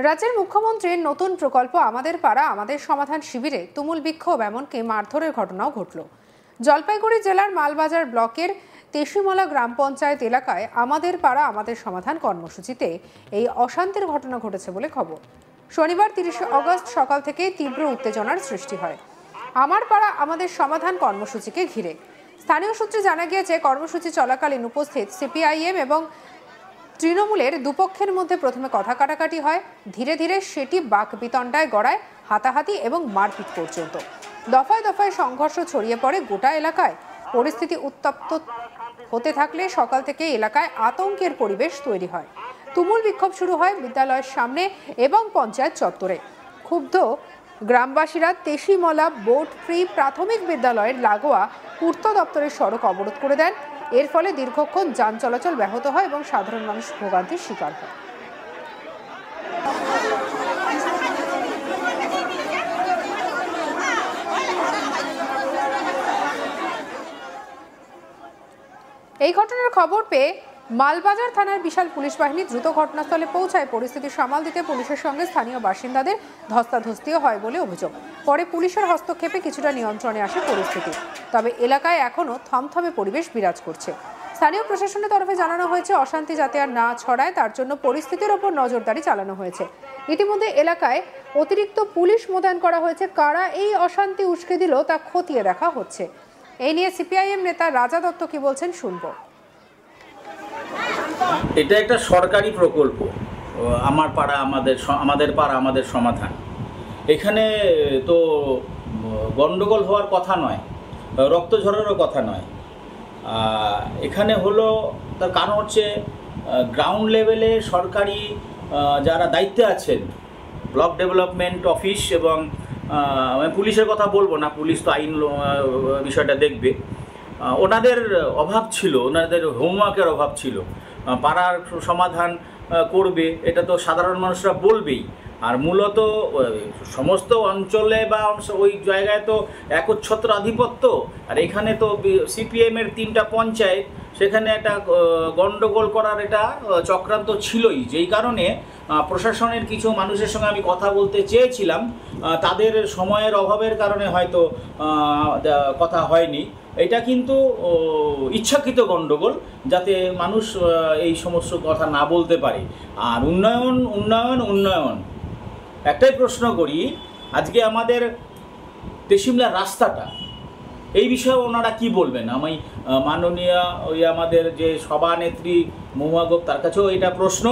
রাজ্যের মুখ্যমন্ত্রীর নতুন প্রকল্প আমাদের পাড়া আমাদের সমাধান শিবিরে তুমুল বিক্ষোভ, এমনকি মারধরের ঘটনাও ঘটল। জলপাইগুড়ি জেলার মালবাজার ব্লকের তেশিমলা গ্রাম পঞ্চায়েত এলাকায় আমাদের পাড়া আমাদের সমাধান কর্মসূচিতে এই অশান্তির ঘটনা ঘটেছে বলে খবর। শনিবার 30 অগস্ট সকাল থেকে তীব্র উত্তেজনার সৃষ্টি হয় আমার পাড়া আমাদের সমাধান কর্মসূচিকে ঘিরে। স্থানীয় সূত্রে জানা গিয়েছে, কর্মসূচি চলাকালীন উপস্থিত সিপিআইএম এবং তৃণমূলের দুপক্ষের মধ্যে প্রথমে কথা কাটাকাটি হয়। ধীরে ধীরে সেটি বাকবিতণ্ডায় গড়ায় হাতাহাতি এবং মারপিট পর্যন্ত। দফায় দফায় সংঘর্ষ ছড়িয়ে পড়ে গোটা এলাকায়। পরিস্থিতি উত্তপ্ত হতে থাকলে সকাল থেকে এলাকায় আতঙ্কের পরিবেশ তৈরি হয়। তুমুল বিক্ষোভ শুরু হয় বিদ্যালয়ের সামনে এবং পঞ্চায়েত চত্বরে। ক্ষুব্ধ গ্রামবাসীরা তেশিমলা বোট ফ্রি প্রাথমিক বিদ্যালয়ের লাগোয়া পূর্ত দপ্তরের সড়ক অবরোধ করে দেন। এর ফলে দীর্ঘক্ষণ যান চলাচল ব্যাহত হয় এবং সাধারণ মানুষ ভোগান্তির শিকার হয়। এই ঘটনার খবর পেয়ে মালবাজার থানার বিশাল পুলিশ বাহিনী দ্রুত ঘটনাস্থলে পৌঁছায়। পরিস্থিতি সামাল দিতে পুলিশের সঙ্গে স্থানীয় বাসিন্দাদের ধস্তাধস্তিও হয় বলে অভিযোগ। পরে পুলিশের হস্তক্ষেপে কিছুটা নিয়ন্ত্রণে আসে পরিস্থিতি। তবে এলাকায় এখনো থমথমে পরিবেশ বিরাজ করছে। স্থানীয় প্রশাসনের তরফে জানানো হয়েছে, অশান্তি যাতে আর না ছড়ায় তার জন্য পরিস্থিতির ওপর নজরদারি চালানো হয়েছে। ইতিমধ্যে এলাকায় অতিরিক্ত পুলিশ মোতায়েন করা হয়েছে। কারা এই অশান্তি উস্কে দিল তা খতিয়ে দেখা হচ্ছে। এই নিয়ে সিপিআইএম নেতা রাজা দত্ত কি বলছেন শুনবো। এটা একটা সরকারি প্রকল্প, আমার পাড়া আমাদের পাড়া আমাদের সমাধান। এখানে তো গন্ডগোল হওয়ার কথা নয়, রক্ত ঝরারও কথা নয়। এখানে হলো তার কারণ হচ্ছে গ্রাউন্ড লেভেলে সরকারি যারা দায়িত্বে আছেন, ব্লক ডেভেলপমেন্ট অফিস এবং পুলিশের কথা বলবো না, পুলিশ তো আইন বিষয়টা দেখবে। ওনাদের অভাব ছিল, ওনাদের হোমওয়ার্কের অভাব ছিল। পাড়ার সমাধান করবে এটা তো সাধারণ মানুষরা বলবেই। আর মূলত সমস্ত অঞ্চলে বা ওই জায়গায় তো একচ্ছত্র আধিপত্য। আর এখানে তো সিপিএমের 3টা পঞ্চায়েত, সেখানে একটা গণ্ডগোল করার এটা চক্রান্ত ছিলই। যেই কারণে প্রশাসনের কিছু মানুষের সঙ্গে আমি কথা বলতে চেয়েছিলাম, তাদের সময়ের অভাবের কারণে হয়তো কথা হয়নি। এটা কিন্তু ইচ্ছাকৃত গণ্ডগোল, যাতে মানুষ এই সমস্ত কথা না বলতে পারে। আর উন্নয়ন উন্নয়ন উন্নয়ন একটাই প্রশ্ন করি, আজকে আমাদের তেশিমলার রাস্তাটা, এই বিষয়ে ওনারা কি বলবেন? আমি মাননীয় আমাদের যে সভানেত্রী মহুয়া গোপ, তার কাছেও এটা প্রশ্ন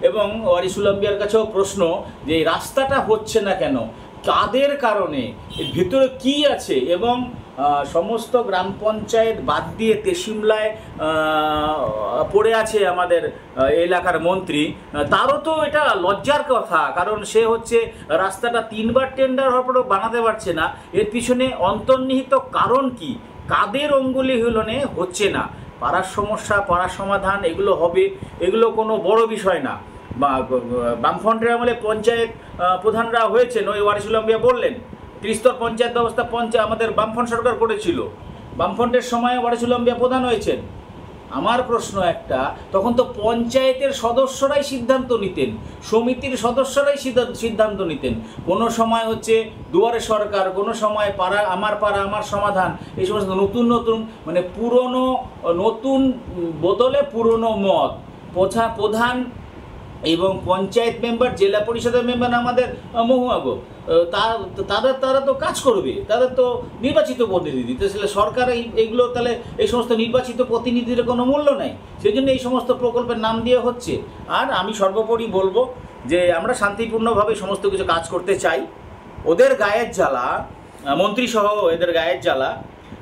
এবং ওয়ারিসুল আম্বিয়ার কাছেও প্রশ্ন যে এই রাস্তাটা হচ্ছে না কেন, কাদের কারণে, এর ভিতরে কি আছে। এবং সমস্ত গ্রাম পঞ্চায়েত বাদ দিয়ে তেশিমলায় পড়ে আছে আমাদের এলাকার মন্ত্রী, তারও তো এটা লজ্জার কথা। কারণ সে হচ্ছে রাস্তাটা 3বার টেন্ডার হওয়ার পরেও বানাতে পারছে না। এর পিছনে অন্তর্নিহিত কারণ কি, কাদের অঙ্গুলি হিলনে হচ্ছে না? পাড়ার সমস্যা, পাড়ার সমাধান এগুলো হবে, এগুলো কোনো বড় বিষয় না। বামফ্রন্টের আমলে পঞ্চায়েত প্রধানরা হয়েছেন, ওই ওয়ারিসুল আম্বিয়া বললেন 30 পঞ্চায়েত ব্যবস্থা আমাদের বামফ্রন্ট সরকার করেছিল। বামফ্রন্টের সময় ওয়ারিসুল আম্বিয়া প্রধান হয়েছেন। আমার প্রশ্ন একটা, তখন তো পঞ্চায়েতের সদস্যরাই সিদ্ধান্ত নিতেন, সমিতির সদস্যরাই সিদ্ধান্ত নিতেন। কোনো সময় হচ্ছে দুয়ারে সরকার, কোনো সময় আমার পাড়া আমার সমাধান, এই সমস্ত নতুন নতুন মানে পুরনো নতুন বদলে পুরনো মত। প্রধান এবং পঞ্চায়েত মেম্বার, জেলা পরিষদের মেম্বার আমাদের মহুয়া গো, তারা তো কাজ করবে, তাদের তো নির্বাচিত প্রতিনিধি। তাহলে সরকার এইগুলো, তাহলে এই সমস্ত নির্বাচিত প্রতিনিধির কোনো মূল্য নেই। সেই জন্য এই সমস্ত প্রকল্পের নাম দিয়ে হচ্ছে। আর আমি সর্বোপরি বলবো যে আমরা শান্তিপূর্ণভাবে সমস্ত কিছু কাজ করতে চাই। ওদের গায়ের জ্বালা, মন্ত্রীসহ এদের গায়ের জ্বালা,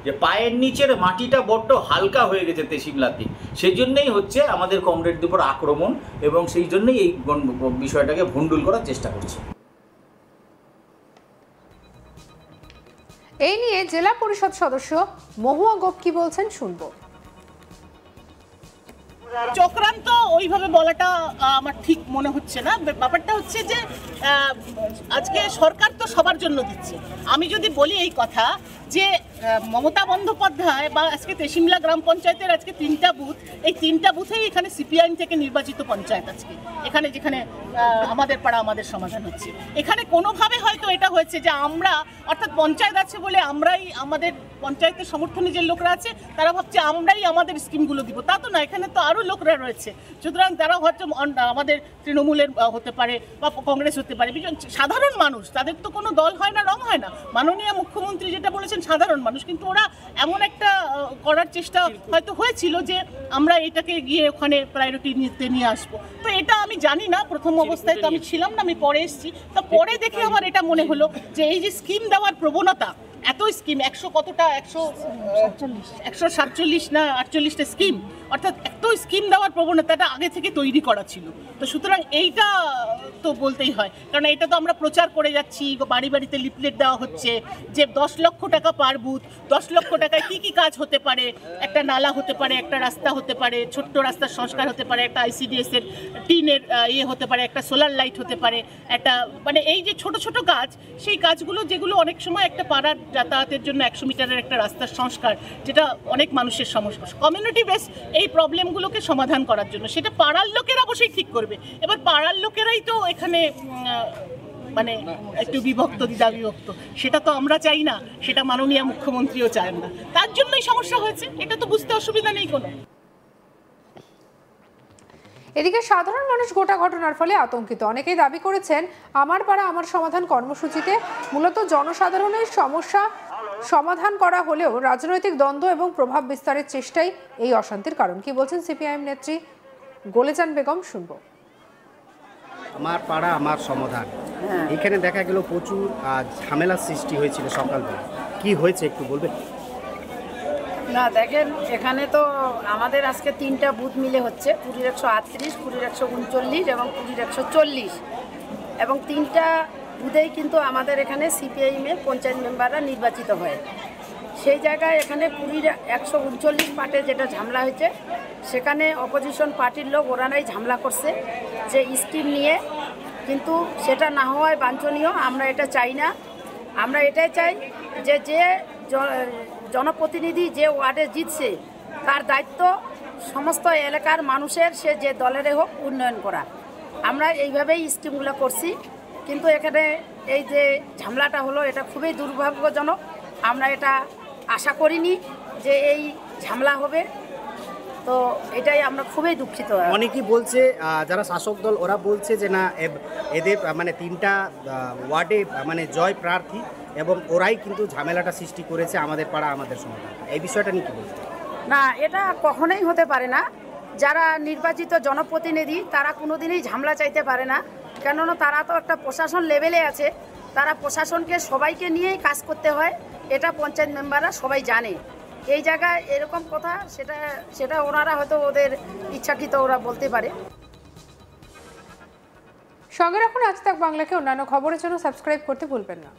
যে পায়ের নিচের মাটিটা বড্ড হালকা হয়ে গেছে তেশিমলাতে, সেই জন্যই হচ্ছে আমাদের কমরেডদের উপর আক্রমণ, এবং সেই জন্যই এই বিষয়টাকে ভণ্ডুল করার চেষ্টা করছে। এই নিয়ে জেলা পরিষদ সদস্য মহুয়া গোপ কি বলছেন শুনবো। চক্রান্ত ওইভাবে বলাটা আমার ঠিক মনে হচ্ছে না। ব্যাপারটা হচ্ছে যে আজকে সরকার তো সবার জন্য দিচ্ছে। আমি যদি বলি এই কথা যে মমতা বন্দ্যোপাধ্যায় বা আজকে তেশিমলা গ্রাম পঞ্চায়েতের আজকে 3টা বুথ, এই 3টা বুথেই এখানে সিপিআইএম থেকে নির্বাচিত পঞ্চায়েত আজকে এখানে, যেখানে আমাদের পাড়া আমাদের সমাধান হচ্ছে। এখানে কোনোভাবে হয়তো এটা হয়েছে যে আমরা, অর্থাৎ পঞ্চায়েত আছে বলে আমরাই, আমাদের পঞ্চায়েতের সমর্থনে যে লোকরা আছে তারা ভাবছে আমরাই আমাদের স্কিমগুলো দিব, তা তো না, এখানে তো আরও লোকরা রয়েছে। সুতরাং তারা হয়তো আমাদের তৃণমূলের হতে পারে বা কংগ্রেস হতে পারে, সাধারণ মানুষ, তাদের তো কোনো দল হয় না, রং হয় না। মাননীয় মুখ্যমন্ত্রী যেটা বলেছেন সাধারণ মানুষ, কিন্তু ওরা এমন একটা করার চেষ্টা হয়তো হয়েছিল যে আমরা এটাকে গিয়ে ওখানে প্রায়োরিটি নিয়ে আসবো। তো এটা আমি জানি না, প্রথম অবস্থায় তো আমি ছিলাম না, আমি পরে এসেছি। তো পরে দেখে আমার এটা মনে হলো যে এই যে স্কিম দেওয়ার প্রবণতা, এত স্কিম, 100 কতটা, 147 না 48টা স্কিম, অর্থাৎ এত স্কিম দেওয়ার প্রবণতাটা আগে থেকে তৈরি করা ছিল। তো সুতরাং এইটা তো বলতেই হয়, কারণ এটা তো আমরা প্রচার করে যাচ্ছি, বাড়ি বাড়িতে লিফলেট দেওয়া হচ্ছে যে 10 লক্ষ টাকা পার বুথ, 10 লক্ষ টাকায় কী কী কাজ হতে পারে, একটা নালা হতে পারে, একটা রাস্তা হতে পারে, ছোট্ট রাস্তার সংস্কার হতে পারে, একটা ICDS এর টিনের হতে পারে, একটা সোলার লাইট হতে পারে, একটা মানে এই যে ছোট ছোট কাজ, সেই কাজগুলো যেগুলো অনেক সময় একটা পাড়ার যাতায়াতের জন্য 100 মিটারের একটা রাস্তার সংস্কার, যেটা অনেক মানুষের সমস্যা, কমিউনিটি বেস এই প্রবলেমগুলোকে সমাধান করার জন্য, সেটা পাড়ার লোকেরা অবশ্যই ঠিক করবে। এবার পাড়ার লোকেরাই তো এখানে মানে একটু বিভক্ত, দ্বিধা বিভক্ত, সেটা তো আমরা চাই না, সেটা মাননীয় মুখ্যমন্ত্রীও চান না, তার জন্যই সমস্যা হয়েছে। এটা তো বুঝতে অসুবিধা নেই কোনো। এদিকে সাধারণ মানুষ গোটা ঘটনার ফলে আতঙ্কিত। অনেকেই দাবি করেছেন আমার পাড়া আমার সমাধান কর্মসূচিতে মূলত জনসাধারণের সমস্যা সমাধান করা হলেও রাজনৈতিক দ্বন্দ্ব এবং প্রভাব বিস্তারের চেষ্টাই এই অশান্তির কারণ। কি বলছেন সিপিআইএম নেত্রী গোলেজান বেগম, শুনবো। আমার পাড়া আমার সমাধান, এখানে দেখা গেল প্রচুর ঝামেলার সৃষ্টি হয়েছিল সকালবেলা, কি হয়েছে একটু বলবেন? না দেখেন, এখানে তো আমাদের আজকে 3টা বুথ মিলে হচ্ছে, 20-138, 20-139 এবং 20-140, এবং 3টা বুথেই কিন্তু আমাদের এখানে সিপিআইএমের পঞ্চায়েত মেম্বাররা নির্বাচিত হয়। সেই জায়গায় এখানে 20-139 পার্টে যেটা ঝামেলা হয়েছে, সেখানে অপোজিশন পার্টির লোক ওরানাই ঝামেলা করছে যে স্কিম নিয়ে, কিন্তু সেটা না হওয়ায় বাঞ্ছনীয়। আমরা এটা চাই না, আমরা এটাই চাই যে যে জনপ্রতিনিধি যে ওয়ার্ডে জিতছে তার দায়িত্ব সমস্ত এলাকার মানুষের, সে যে দলেরই হোক, উন্নয়ন করা। আমরা এইভাবেই স্কিমগুলো করছি, কিন্তু এখানে এই যে ঝামেলাটা হলো এটা খুবই দুর্ভাগ্যজনক। আমরা এটা আশা করিনি যে এই ঝামেলা হবে, তো এটাই আমরা খুবই দুঃখিত। অনেকেই বলছে, যারা শাসক দল ওরা বলছে যে না, এদের মানে 3টা ওয়ার্ডে মানে জয় প্রার্থী এবং ওরাই কিন্তু ঝামেলাটা সৃষ্টি করেছে আমাদের পাড়া আমাদের সমাধান। এই বিষয়টা নিয়ে কি বলছেন? না, এটা কখনোই হতে পারে না। যারা নির্বাচিত জনপ্রতিনিধি তারা কোনোদিনই ঝামেলা চাইতে পারে না, কেননা তারা তো একটা প্রশাসন লেভেলে আছে, তারা প্রশাসনকে সবাইকে নিয়েই কাজ করতে হয়, এটা পঞ্চায়েত মেম্বাররা সবাই জানে। এই জায়গায় এরকম কথা, সেটা ওনারা হয়তো ওদের ইচ্ছাকৃত ওরা বলতে পারে। সঙ্গে রাখুন আজ তাক বাংলাকে। অন্যান্য খবরের জন্য সাবস্ক্রাইব করতে ভুলবেন না।